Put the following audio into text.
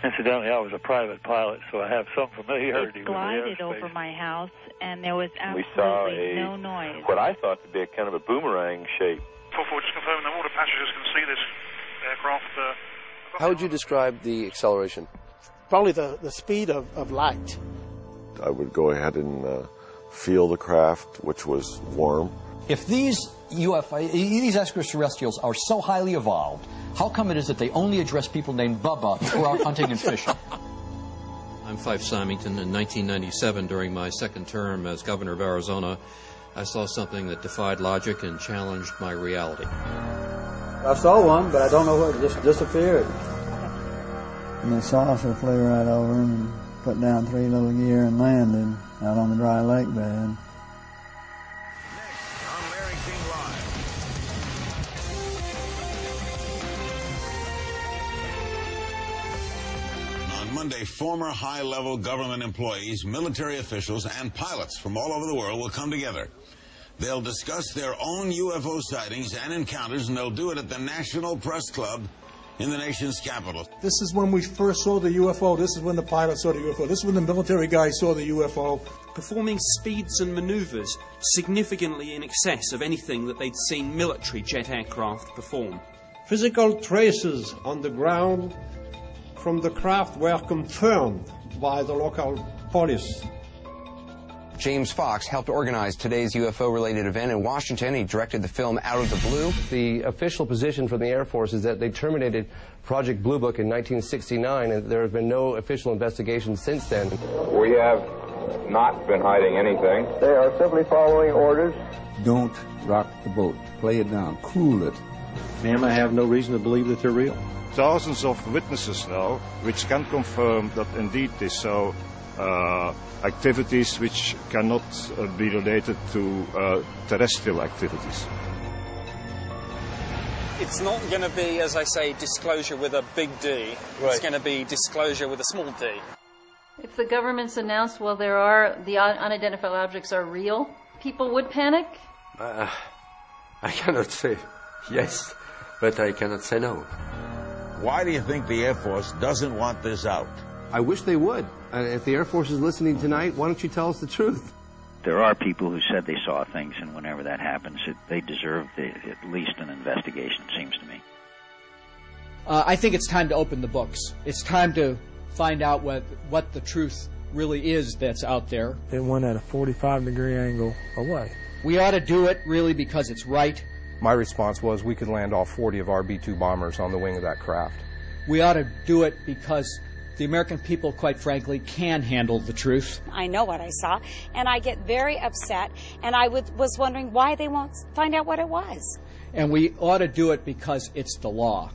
Incidentally, I was a private pilot, so I have some familiarity it with the airspace. glided over my house, and there was We saw absolutely no noise. what I thought to be a kind of a boomerang shape. 44, just confirming that all the passengers can see this aircraft. How would you describe the acceleration? Probably the speed of light. I would go ahead and feel the craft, which was warm. If these UFO, these extraterrestrials are so highly evolved, how come it is that they only address people named Bubba who are out hunting and fishing? I'm Fife Symington. In 1997, during my second term as governor of Arizona, I saw something that defied logic and challenged my reality. I saw one, but I don't know what, it just disappeared. And the saucer flew right over him and put down 3 little gear and landed out on the dry lake bed. Monday, former high-level government employees, military officials, and pilots from all over the world will come together. They'll discuss their own UFO sightings and encounters, and they'll do it at the National Press Club in the nation's capital. This is when we first saw the UFO. This is when the pilot saw the UFO. This is when the military guys saw the UFO. Performing speeds and maneuvers significantly in excess of anything that they'd seen military jet aircraft perform. Physical traces on the ground from the craft were confirmed by the local police. James Fox helped organize today's UFO-related event in Washington. He directed the film Out of the Blue. The official position from the Air Force is that they terminated Project Blue Book in 1969, and there has been no official investigation since then. We have not been hiding anything. They are simply following orders. Don't rock the boat. Play it down. Cool it. Ma'am, I have no reason to believe that they're real. Thousands of witnesses now, which can confirm that indeed this so. Activities which cannot be related to terrestrial activities. It's not going to be, as I say, disclosure with a big D. Right. It's going to be disclosure with a small d. If the government's announced, well, the unidentified objects are real, people would panic? I cannot say yes, but I cannot say no. Why do you think the Air Force doesn't want this out? I wish they would. If the Air Force is listening tonight, why don't you tell us the truth? There are people who said they saw things, and whenever that happens, they deserve at least an investigation, it seems to me. I think it's time to open the books. It's time to find out what the truth really is that's out there. It went at a 45-degree angle away. We ought to do it really because it's right. My response was we could land all 40 of our B-2 bombers on the wing of that craft. We ought to do it because the American people, quite frankly, can handle the truth. I know what I saw, and I get very upset, and I was wondering why they won't find out what it was. And we ought to do it because it's the law.